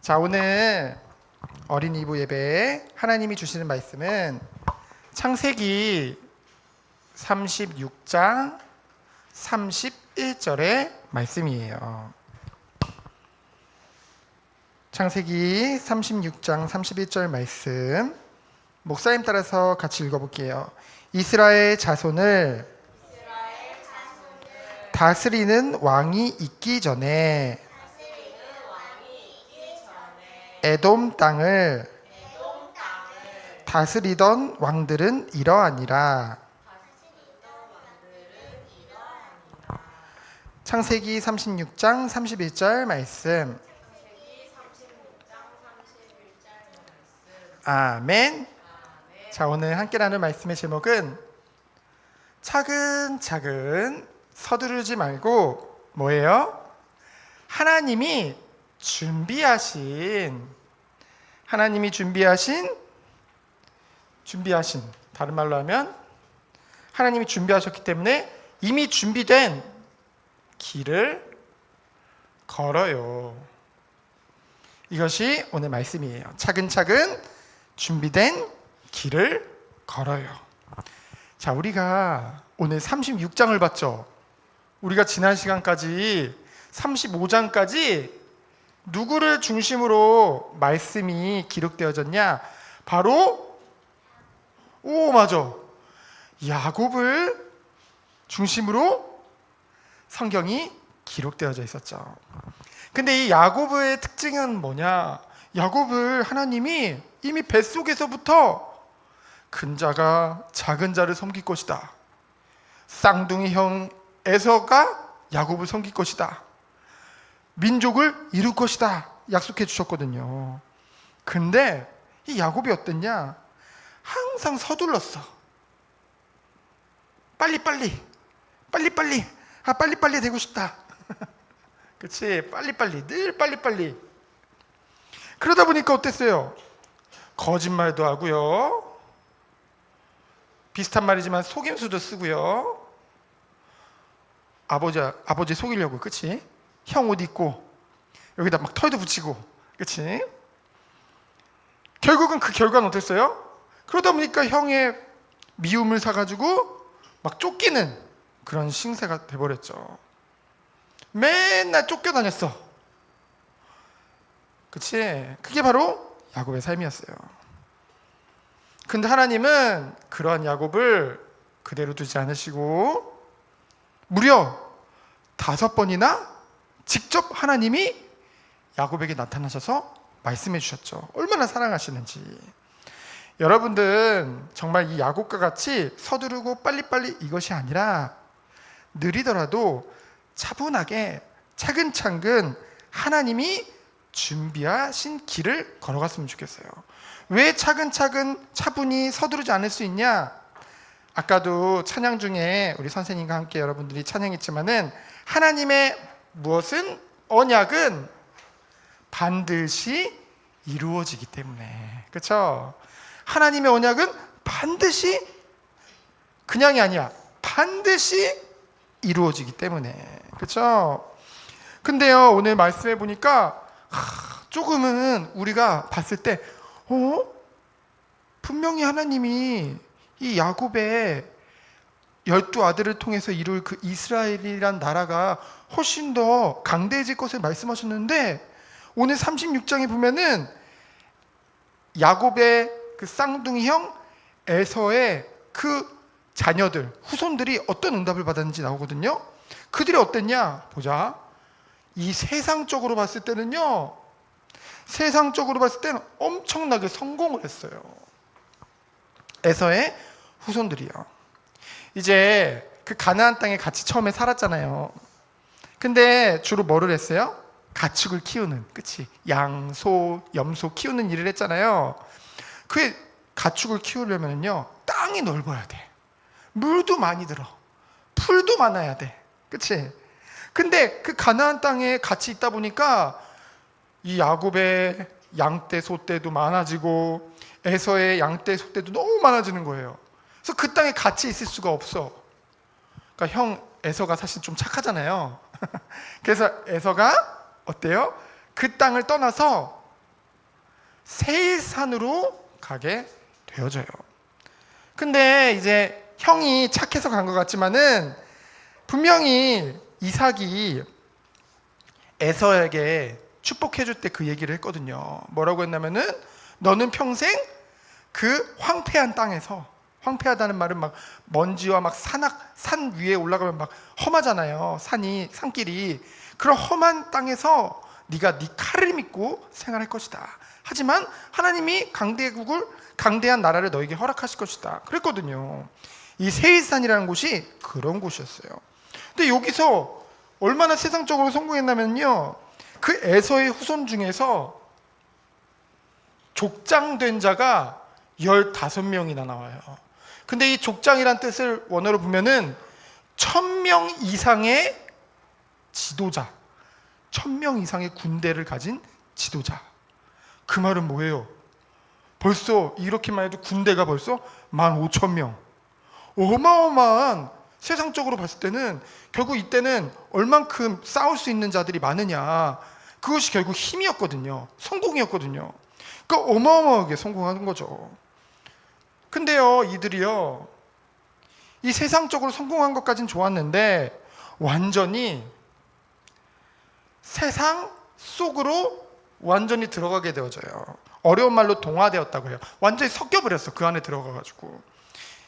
자, 오늘 어린 이브 예배에 하나님이 주시는 말씀은 창세기 36장 31절의 말씀이에요. 창세기 36장 31절 말씀 목사님 따라서 같이 읽어볼게요. 이스라엘 자손을 다스리는 왕이 있기 전에 에돔 땅을 다스리던 왕들은 이러하니라. 창세기 36장 31절 말씀. 아멘. 자, 오늘 함께 나눌 말씀의 제목은 차근차근 서두르지 말고 뭐예요? 하나님이 준비하신 다른 말로 하면 하나님이 준비하셨기 때문에 이미 준비된 길을 걸어요. 이것이 오늘 말씀이에요. 차근차근 준비된 길을 걸어요. 자, 우리가 오늘 36장을 봤죠. 우리가 지난 시간까지 35장까지 누구를 중심으로 말씀이 기록되어졌냐? 바로 맞아. 야곱을 중심으로 성경이 기록되어져 있었죠. 근데 이 야곱의 특징은 뭐냐? 야곱을 하나님이 이미 뱃속에서부터 큰 자가 작은 자를 섬길 것이다. 쌍둥이 형 에서가 야곱을 섬길 것이다. 민족을 이룰 것이다. 약속해 주셨거든요. 근데 이 야곱이 어땠냐? 항상 서둘렀어. 빨리빨리 되고 싶다. 그치? 늘 빨리빨리. 그러다 보니까 어땠어요? 거짓말도 하고요. 비슷한 말이지만 속임수도 쓰고요. 아버지 속이려고, 그치? 형 옷 입고 여기다 막 털도 붙이고, 그치? 결국은 그 결과는 어땠어요? 그러다 보니까 형의 미움을 사가지고 막 쫓기는 그런 신세가 돼버렸죠. 맨날 쫓겨다녔어. 그치? 그게 바로 야곱의 삶이었어요. 근데 하나님은 그러한 야곱을 그대로 두지 않으시고 무려 5번이나 직접 하나님이 야곱에게 나타나셔서 말씀해 주셨죠. 얼마나 사랑하시는지. 여러분들은 정말 이 야곱과 같이 서두르고 빨리빨리 이것이 아니라 느리더라도 차분하게 차근차근 하나님이 준비하신 길을 걸어갔으면 좋겠어요. 왜 차근차근 차분히 서두르지 않을 수 있냐? 아까도 찬양 중에 우리 선생님과 함께 여러분들이 찬양했지만은 하나님의 무엇은 언약은 반드시 이루어지기 때문에, 그렇죠? 하나님의 언약은 반드시 그냥이 아니야. 반드시 이루어지기 때문에, 그렇죠? 근데요, 오늘 말씀해 보니까 조금은 우리가 봤을 때 분명히 하나님이 이 야곱의 12아들을 통해서 이룰 그 이스라엘이란 나라가 훨씬 더 강대해질 것을 말씀하셨는데 오늘 36장에 보면은 야곱의 그 쌍둥이 형 에서의 그 자녀들, 후손들이 어떤 응답을 받았는지 나오거든요. 그들이 어땠냐? 보자. 이 세상적으로 봤을 때는 엄청나게 성공을 했어요. 에서의 후손들이요. 이제 그 가나안 땅에 같이 처음에 살았잖아요. 근데 주로 뭐를 했어요? 가축을 키우는, 그치? 양, 소, 염소 키우는 일을 했잖아요. 그 가축을 키우려면요, 땅이 넓어야 돼. 물도 많이 들어. 풀도 많아야 돼. 그치? 근데 그 가나안 땅에 같이 있다 보니까 이 야곱의 양떼, 소떼도 많아지고 에서의 양떼, 소떼도 너무 많아지는 거예요. 그래서 그 땅에 같이 있을 수가 없어. 그러니까 형 에서가 사실 좀 착하잖아요. 그래서 에서가 어때요? 그 땅을 떠나서 세일산으로 가게 되어져요. 근데 이제 형이 착해서 간 것 같지만은 분명히 이삭이 에서에게 축복해줄 때 그 얘기를 했거든요. 뭐라고 했냐면은 너는 평생 그 황폐한 땅에서, 황폐하다는 말은 막 먼지와 막 산 위에 올라가면 막 험하잖아요. 산길이. 그런 험한 땅에서 네가 네 칼을 믿고 생활할 것이다. 하지만 하나님이 강대한 나라를 너에게 허락하실 것이다. 그랬거든요. 이 세일산이라는 곳이 그런 곳이었어요. 근데 여기서 얼마나 세상적으로 성공했냐면요, 그 에서의 후손 중에서 족장된 자가 15명이나 나와요. 근데 이 족장이란 뜻을 원어로 보면은 1000명 이상의 지도자, 1000명 이상의 군대를 가진 지도자. 그 말은 뭐예요? 벌써 이렇게만 해도 군대가 벌써 15,000명. 어마어마한, 세상적으로 봤을 때는 결국 이때는 얼만큼 싸울 수 있는 자들이 많으냐, 그것이 결국 힘이었거든요. 성공이었거든요. 그러니까 어마어마하게 성공하는 거죠. 근데요, 이들이요, 이 세상적으로 성공한 것까진 좋았는데 완전히 세상 속으로 완전히 들어가게 되어져요. 어려운 말로 동화되었다고 해요. 완전히 섞여버렸어. 그 안에 들어가가지고.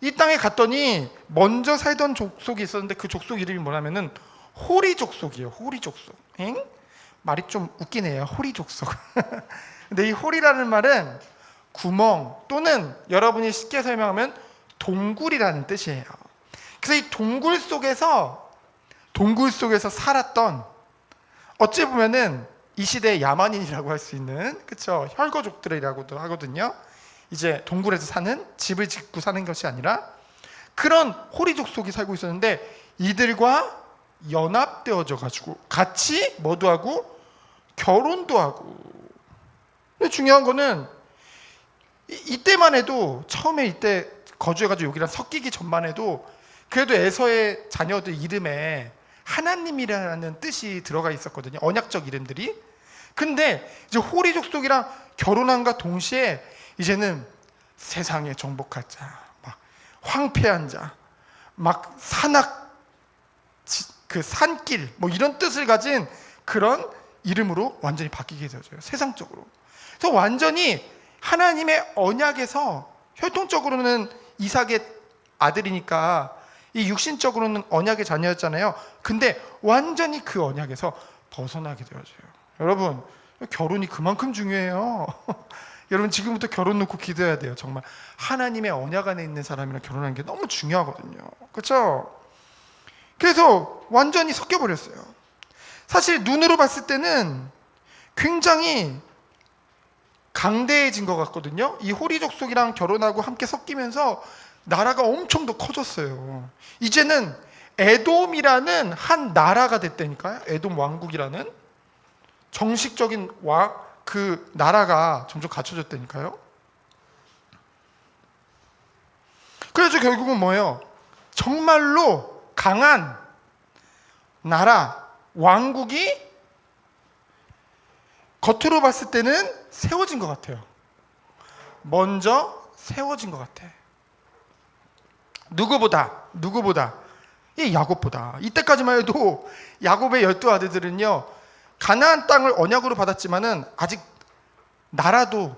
이 땅에 갔더니 먼저 살던 족속이 있었는데 그 족속 이름이 뭐냐면은 호리 족속이에요. 호리 족속. 엥? 말이 좀 웃기네요. 호리 족속. 근데 이 호리라는 말은 구멍 또는 여러분이 쉽게 설명하면 동굴이라는 뜻이에요. 그래서 이 동굴 속에서 살았던, 어찌 보면은 이 시대의 야만인이라고 할 수 있는, 그쵸, 혈거족들이라고도 하거든요. 이제 동굴에서 사는, 집을 짓고 사는 것이 아니라 그런 호리족 속이 살고 있었는데 이들과 연합되어져 가지고 같이 뭐도 하고 결혼도 하고. 근데 중요한 거는 이때만 해도, 처음에 이때 거주해가지고 여기랑 섞이기 전만 해도 그래도 에서의 자녀들 이름에 하나님이라는 뜻이 들어가 있었거든요. 언약적 이름들이. 근데 이제 호리족 속이랑 결혼함과 동시에 이제는 세상에 정복할 자, 막 황폐한 자, 막 그 산길, 뭐 이런 뜻을 가진 그런 이름으로 완전히 바뀌게 되어져요. 세상적으로. 그래서 완전히 하나님의 언약에서, 혈통적으로는 이삭의 아들이니까 이 육신적으로는 언약의 자녀였잖아요. 근데 완전히 그 언약에서 벗어나게 되어져요. 여러분, 결혼이 그만큼 중요해요. 여러분, 지금부터 결혼 놓고 기도해야 돼요. 정말 하나님의 언약 안에 있는 사람이랑 결혼하는 게 너무 중요하거든요. 그렇죠? 그래서 완전히 섞여버렸어요. 사실 눈으로 봤을 때는 굉장히 강대해진 것 같거든요. 이 호리족 속이랑 결혼하고 함께 섞이면서 나라가 엄청 더 커졌어요. 이제는 에돔이라는 한 나라가 됐다니까요. 에돔 왕국이라는 정식적인 그 나라가 점점 갖춰졌다니까요. 그래서 결국은 뭐예요? 정말로 강한 나라, 왕국이 겉으로 봤을 때는 세워진 것 같아요. 먼저 세워진 것 같아. 누구보다 이 야곱보다. 이때까지만 해도 야곱의 12아들들은요 가나안 땅을 언약으로 받았지만은 아직 나라도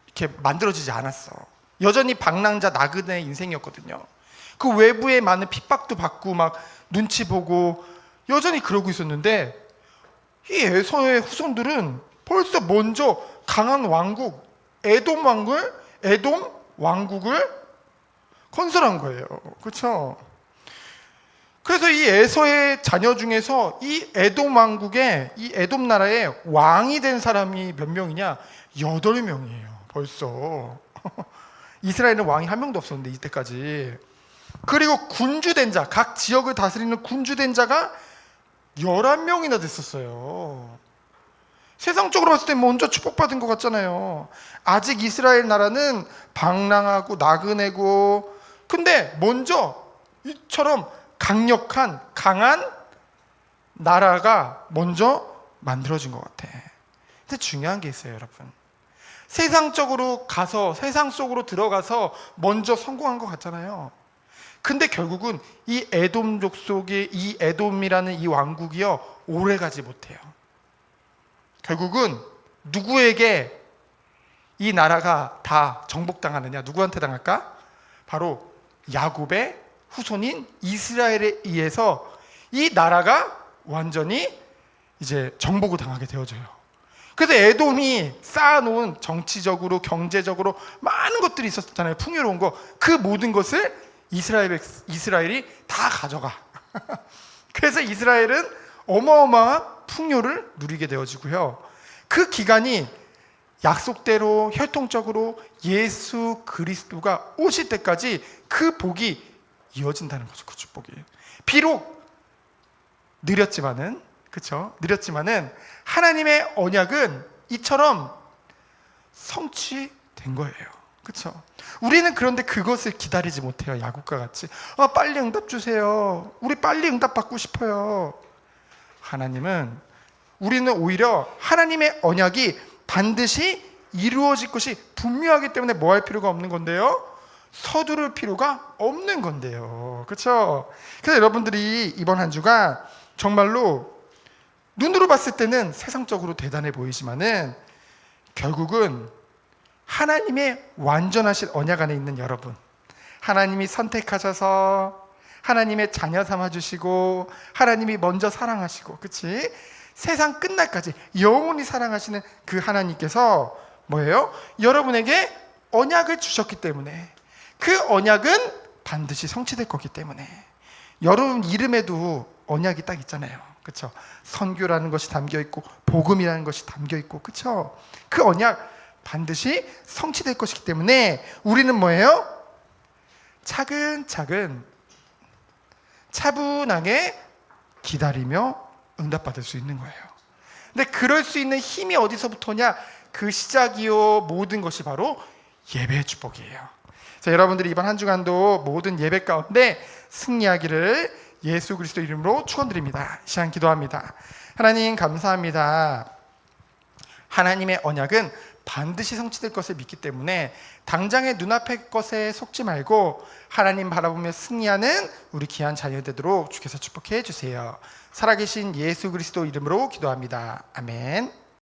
이렇게 만들어지지 않았어. 여전히 방랑자 나그네 인생이었거든요. 그 외부에 많은 핍박도 받고 막 눈치 보고 여전히 그러고 있었는데, 이 에서의 후손들은 벌써 먼저 강한 왕국, 에돔 왕국을 건설한 거예요. 그렇죠? 그래서 이 에서의 자녀 중에서 이 에돔 왕국의, 이 에돔 나라의 왕이 된 사람이 몇 명이냐? 8명이에요. 벌써. 이스라엘은 왕이 한 명도 없었는데 이때까지. 그리고 군주된 자, 각 지역을 다스리는 군주된 자가 11명이나 됐었어요. 세상적으로 봤을 때 먼저 축복받은 것 같잖아요. 아직 이스라엘 나라는 방랑하고 나그네고, 근데 먼저 이처럼 강력한 강한 나라가 먼저 만들어진 것 같아. 근데 중요한 게 있어요, 여러분. 세상적으로 가서 세상 속으로 들어가서 먼저 성공한 것 같잖아요. 근데 결국은 이 에돔족 속에 이 에돔이라는 이 왕국이요 오래가지 못해요. 결국은 누구에게 이 나라가 다 정복당하느냐? 누구한테 당할까? 바로 야곱의 후손인 이스라엘에 의해서 이 나라가 완전히 이제 정복을 당하게 되어져요. 그래서 에돔이 쌓아놓은 정치적으로 경제적으로 많은 것들이 있었잖아요. 풍요로운 거. 그 모든 것을 이스라엘이 다 가져가. 그래서 이스라엘은 어마어마한 풍요를 누리게 되어지고요. 그 기간이 약속대로 혈통적으로 예수 그리스도가 오실 때까지 그 복이 이어진다는 거죠. 그 축복이. 비록 느렸지만은, 그렇죠? 느렸지만은 하나님의 언약은 이처럼 성취된 거예요. 그렇죠? 우리는 그런데 그것을 기다리지 못해요. 야곱과 같이. 빨리 응답 주세요. 우리 빨리 응답 받고 싶어요. 우리는 오히려 하나님의 언약이 반드시 이루어질 것이 분명하기 때문에 뭐 할 필요가 없는 건데요? 서두를 필요가 없는 건데요. 그렇죠? 그래서 여러분들이 이번 한 주가 정말로 눈으로 봤을 때는 세상적으로 대단해 보이지만은 결국은 하나님의 완전하신 언약 안에 있는 여러분, 하나님이 선택하셔서 하나님의 자녀 삼아주시고 하나님이 먼저 사랑하시고, 그치? 세상 끝날까지 영원히 사랑하시는 그 하나님께서 뭐예요? 여러분에게 언약을 주셨기 때문에 그 언약은 반드시 성취될 거기 때문에 여러분 이름에도 언약이 딱 있잖아요. 그렇죠? 선교라는 것이 담겨 있고 복음이라는 것이 담겨 있고, 그렇죠? 그 언약 반드시 성취될 것이기 때문에 우리는 뭐예요? 차근차근 차분하게 기다리며 응답받을 수 있는 거예요. 근데 그럴 수 있는 힘이 어디서부터냐? 그 시작이요 모든 것이 바로 예배의 축복이에요. 자, 여러분들이 이번 한 주간도 모든 예배 가운데 승리하기를 예수 그리스도 이름으로 축원드립니다. 이 시간 기도합니다. 하나님 감사합니다. 하나님의 언약은 반드시 성취될 것을 믿기 때문에 당장의 눈앞의 것에 속지 말고 하나님 바라보며 승리하는 우리 귀한 자녀 되도록 주께서 축복해 주세요. 살아계신 예수 그리스도 이름으로 기도합니다. 아멘.